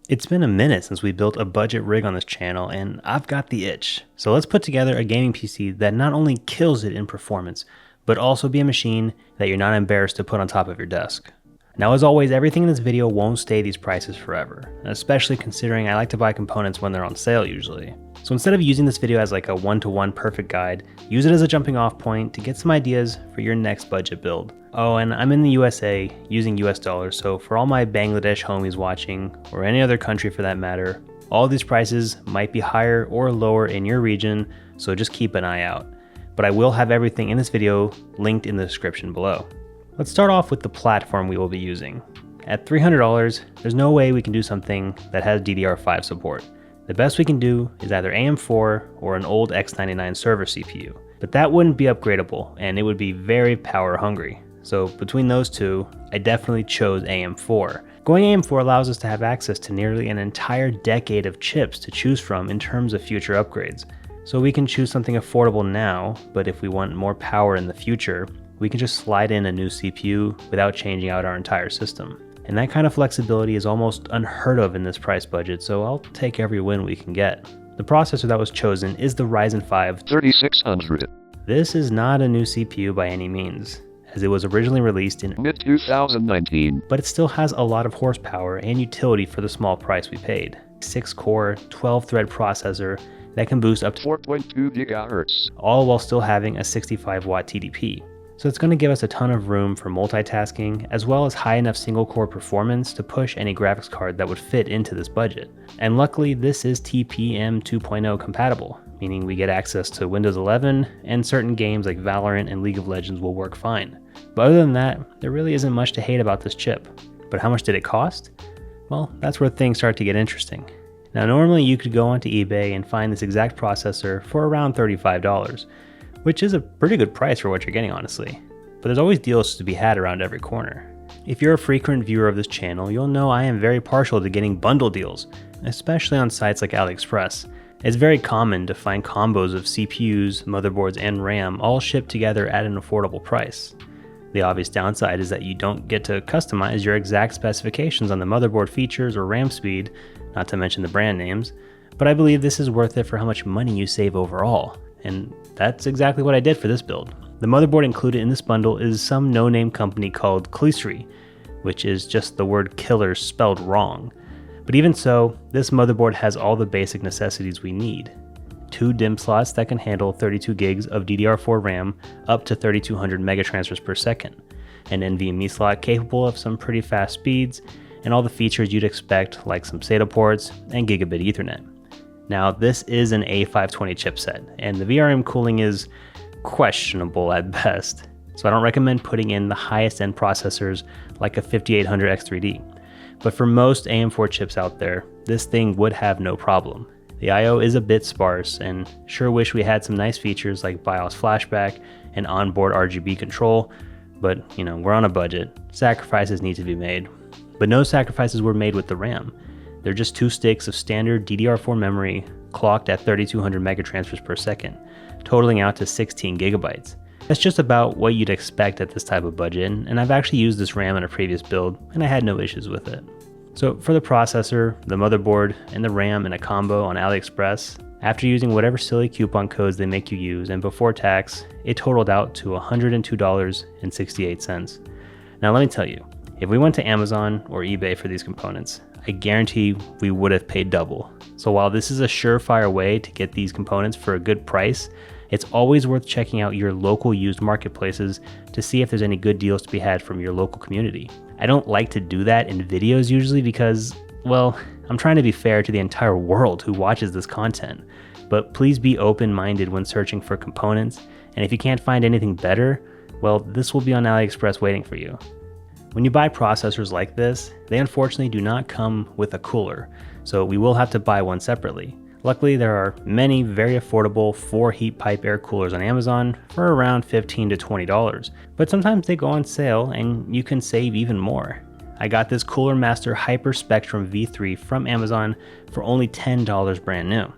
It's been a minute since we built a budget rig on this channel, and I've got the itch. So let's put together a gaming PC that not only kills it in performance, but also be a machine that you're not embarrassed to put on top of your desk. Now, as always, everything in this video won't stay these prices forever, especially considering I like to buy components when they're on sale usually. So instead of using this video as like a one-to-one perfect guide, use it as a jumping off point to get some ideas for your next budget build. Oh, and I'm in the USA using US dollars, so for all my Bangladesh homies watching, or any other country for that matter, all these prices might be higher or lower in your region, so just keep an eye out. But I will have everything in this video linked in the description below. Let's start off with the platform we will be using. At $300, there's no way we can do something that has DDR5 support. The best we can do is either AM4 or an old X99 server CPU, but that wouldn't be upgradable and it would be very power hungry. So between those two, I definitely chose AM4. Going AM4 allows us to have access to nearly an entire decade of chips to choose from in terms of future upgrades. So we can choose something affordable now, but if we want more power in the future, we can just slide in a new CPU without changing out our entire system. And that kind of flexibility is almost unheard of in this price budget, so I'll take every win we can get. The processor that was chosen is the Ryzen 5 3600. This is not a new CPU by any means, as it was originally released in mid-2019, but it still has a lot of horsepower and utility for the small price we paid. 6-core, 12-thread processor that can boost up to 4.2 GHz, all while still having a 65-watt TDP. So it's going to give us a ton of room for multitasking, as well as high enough single-core performance to push any graphics card that would fit into this budget. And luckily, this is TPM 2.0 compatible, meaning we get access to Windows 11, and certain games like Valorant and League of Legends will work fine. But other than that, there really isn't much to hate about this chip. But how much did it cost? Well, that's where things start to get interesting. Now, normally you could go onto eBay and find this exact processor for around $35, which is a pretty good price for what you're getting, honestly. But there's always deals to be had around every corner. If you're a frequent viewer of this channel, you'll know I am very partial to getting bundle deals, especially on sites like AliExpress. It's very common to find combos of CPUs, motherboards, and RAM all shipped together at an affordable price. The obvious downside is that you don't get to customize your exact specifications on the motherboard features or RAM speed, not to mention the brand names, but I believe this is worth it for how much money you save overall. And that's exactly what I did for this build. The motherboard included in this bundle is some no-name company called Kleesri, which is just the word killer spelled wrong. But even so, this motherboard has all the basic necessities we need. 2 DIMM slots that can handle 32 gigs of DDR4 RAM up to 3200 megatransfers per second, an NVMe slot capable of some pretty fast speeds, and all the features you'd expect like some SATA ports and gigabit Ethernet. Now, this is an A520 chipset, and the VRM cooling is questionable at best, so I don't recommend putting in the highest end processors like a 5800 X3D. But for most AM4 chips out there, this thing would have no problem. The I/O is a bit sparse, and sure wish we had some nice features like BIOS flashback and onboard RGB control, but we're on a budget. Sacrifices need to be made. But no sacrifices were made with the RAM. They're just 2 sticks of standard DDR4 memory clocked at 3200 megatransfers per second, totaling out to 16 gigabytes. That's just about what you'd expect at this type of budget, and I've actually used this RAM in a previous build, and I had no issues with it. So for the processor, the motherboard, and the RAM in a combo on AliExpress, after using whatever silly coupon codes they make you use and before tax, it totaled out to $102.68. Now let me tell you, if we went to Amazon or eBay for these components, I guarantee we would have paid double. So while this is a surefire way to get these components for a good price, it's always worth checking out your local used marketplaces to see if there's any good deals to be had from your local community. I don't like to do that in videos usually because, well, I'm trying to be fair to the entire world who watches this content. But please be open-minded when searching for components, and if you can't find anything better, well, this will be on AliExpress waiting for you. When you buy processors like this, they unfortunately do not come with a cooler, so we will have to buy one separately. Luckily, there are many very affordable 4 heat pipe air coolers on Amazon for around $15 to $20, but sometimes they go on sale and you can save even more. I got this Cooler Master Hyper Spectrum V3 from Amazon for only $10 brand new.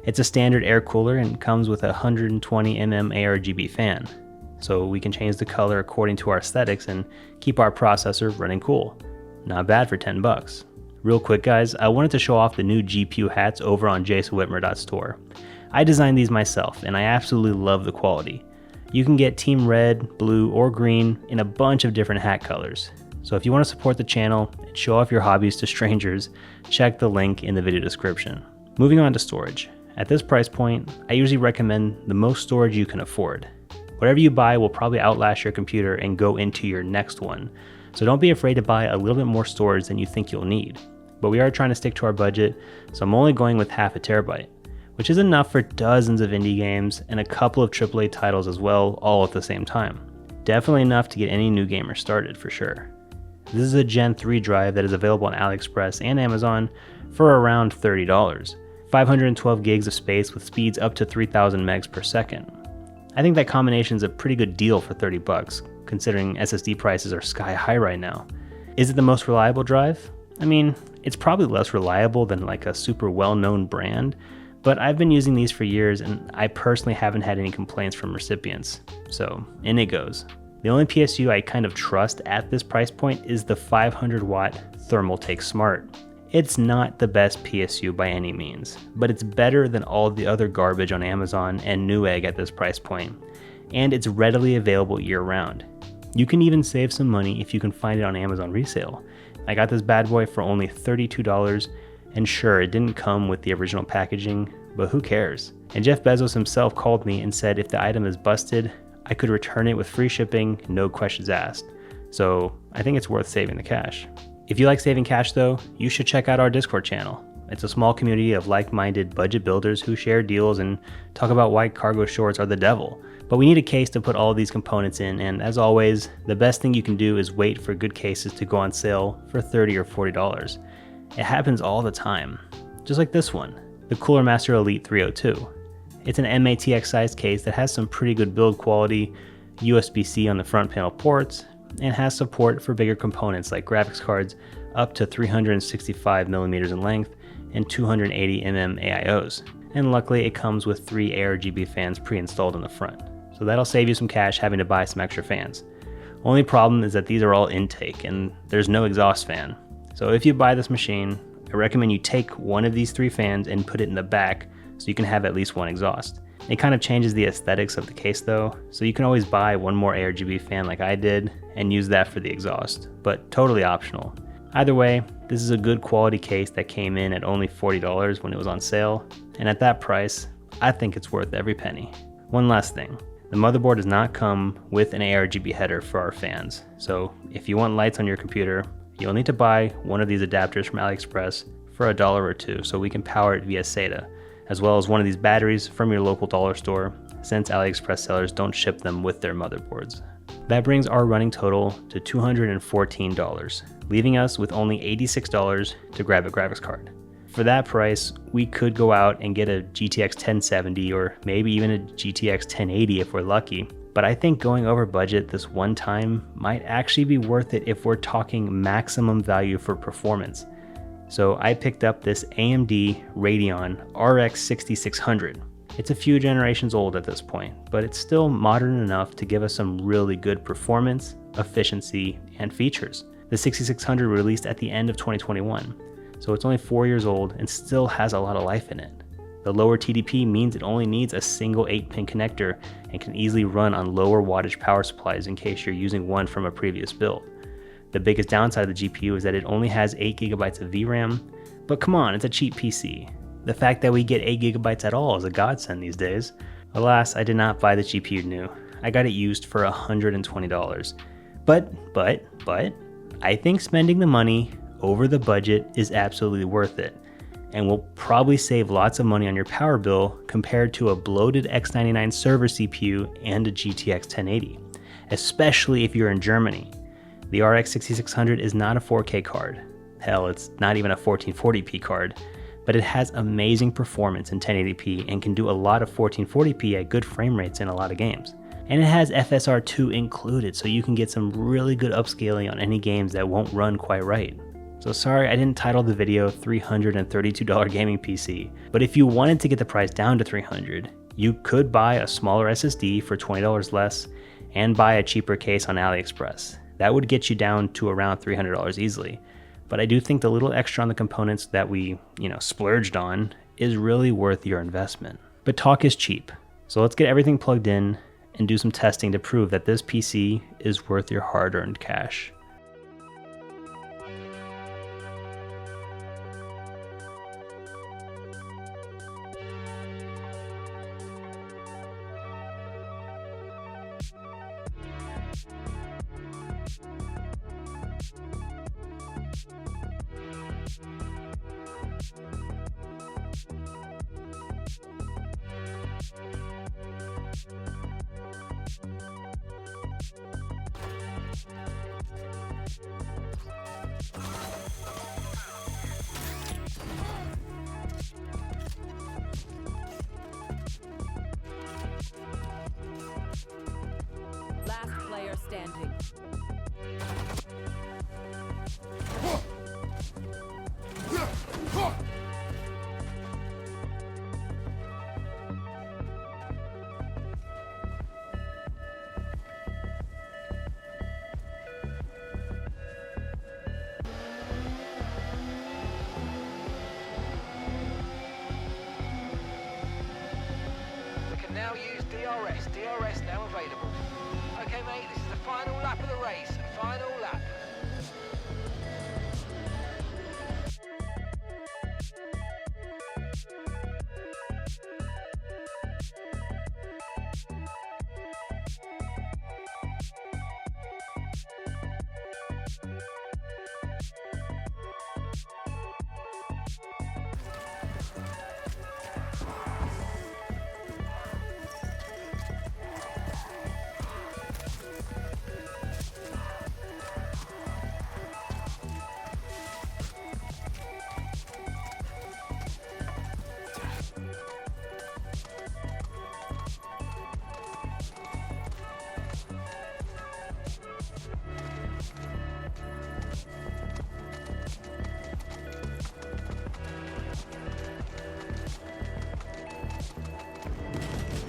It's a standard air cooler and comes with a 120mm ARGB fan. So we can change the color according to our aesthetics and keep our processor running cool. Not bad for $10. Real quick guys, I wanted to show off the new GPU hats over on jasonwhitmer.store. I designed these myself and I absolutely love the quality. You can get team red, blue, or green in a bunch of different hat colors. So if you want to support the channel and show off your hobbies to strangers, check the link in the video description. Moving on to storage. At this price point, I usually recommend the most storage you can afford. Whatever you buy will probably outlast your computer and go into your next one. So don't be afraid to buy a little bit more storage than you think you'll need. But we are trying to stick to our budget, so I'm only going with half a terabyte, which is enough for dozens of indie games and a couple of AAA titles as well, all at the same time. Definitely enough to get any new gamer started for sure. This is a Gen 3 drive that is available on AliExpress and Amazon for around $30. 512 gigs of space with speeds up to 3000 megs per second. I think that combination is a pretty good deal for 30 bucks, considering SSD prices are sky high right now. Is it the most reliable drive? I mean, it's probably less reliable than like a super well-known brand, but I've been using these for years and I personally haven't had any complaints from recipients. So in it goes. The only PSU I kind of trust at this price point is the 500 watt Thermaltake Smart. It's not the best PSU by any means, but it's better than all the other garbage on Amazon and Newegg at this price point, and it's readily available year-round. You can even save some money if you can find it on Amazon resale. I got this bad boy for only $32, and sure, it didn't come with the original packaging, but who cares? And Jeff Bezos himself called me and said if the item is busted, I could return it with free shipping, no questions asked. So I think it's worth saving the cash. If you like saving cash though, you should check out our Discord channel. It's a small community of like-minded budget builders who share deals and talk about why cargo shorts are the devil. But we need a case to put all of these components in, and as always, the best thing you can do is wait for good cases to go on sale for $30 or $40. It happens all the time. Just like this one, the Cooler Master Elite 302. It's an MATX sized case that has some pretty good build quality, USB-C on the front panel ports, and has support for bigger components like graphics cards up to 365mm in length and 280mm AIOs. And luckily it comes with 3 ARGB fans pre-installed in the front. So that'll save you some cash having to buy some extra fans. Only problem is that these are all intake and there's no exhaust fan. So if you buy this machine, I recommend you take one of these 3 fans and put it in the back so you can have at least one exhaust. It kind of changes the aesthetics of the case though, so you can always buy one more ARGB fan like I did and use that for the exhaust, but totally optional. Either way, this is a good quality case that came in at only $40 when it was on sale, and at that price, I think it's worth every penny. One last thing, the motherboard does not come with an ARGB header for our fans, so if you want lights on your computer, you'll need to buy one of these adapters from AliExpress for $1 or $2 so we can power it via SATA, as well as one of these batteries from your local dollar store, since AliExpress sellers don't ship them with their motherboards. That brings our running total to $214, leaving us with only $86 to grab a graphics card. For that price, we could go out and get a GTX 1070 or maybe even a GTX 1080 if we're lucky, but I think going over budget this one time might actually be worth it if we're talking maximum value for performance. So I picked up this AMD Radeon RX 6600. It's a few generations old at this point, but it's still modern enough to give us some really good performance, efficiency, and features. The 6600 released at the end of 2021, so it's only 4 years old and still has a lot of life in it. The lower TDP means it only needs a single 8-pin connector and can easily run on lower wattage power supplies in case you're using one from a previous build. The biggest downside of the GPU is that it only has 8GB of VRAM, but come on, it's a cheap PC. The fact that we get 8GB at all is a godsend these days. Alas, I did not buy the GPU new. I got it used for $120. But, I think spending the money over the budget is absolutely worth it, and will probably save lots of money on your power bill compared to a bloated X99 server CPU and a GTX 1080, especially if you're in Germany. The RX 6600 is not a 4K card. Hell, it's not even a 1440p card, but it has amazing performance in 1080p and can do a lot of 1440p at good frame rates in a lot of games. And it has FSR2 included, so you can get some really good upscaling on any games that won't run quite right. So sorry I didn't title the video $332 gaming PC, but if you wanted to get the price down to $300, you could buy a smaller SSD for $20 less and buy a cheaper case on AliExpress. That would get you down to around $300 easily. but I do think the little extra on the components that we, splurged on is really worth your investment. But talk is cheap, so let's get everything plugged in and do some testing to prove that this PC is worth your hard-earned cash. Last player standing. We can now use DRS. DRS now available. Okay, mate, this is the final lap of the race. Final lap.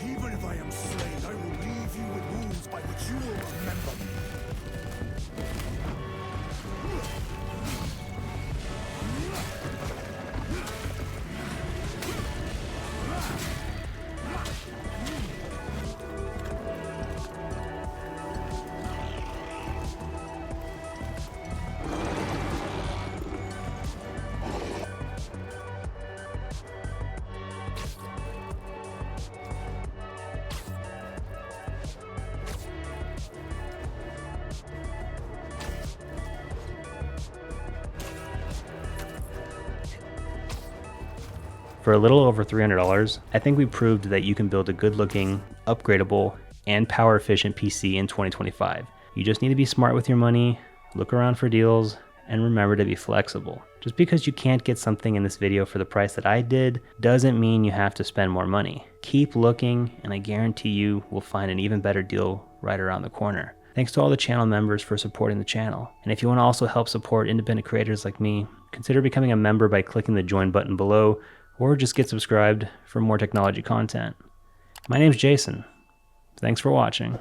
Even if I am slain, I will leave you with wounds by which you will remember me. For a little over $300, I think we proved that you can build a good-looking, upgradable, and power-efficient PC in 2025. You just need to be smart with your money, look around for deals, and remember to be flexible. Just because you can't get something in this video for the price that I did, doesn't mean you have to spend more money. Keep looking, and I guarantee you will find an even better deal right around the corner. Thanks to all the channel members for supporting the channel. And if you want to also help support independent creators like me, consider becoming a member by clicking the join button below, or just get subscribed for more technology content. My name's Jason. Thanks for watching.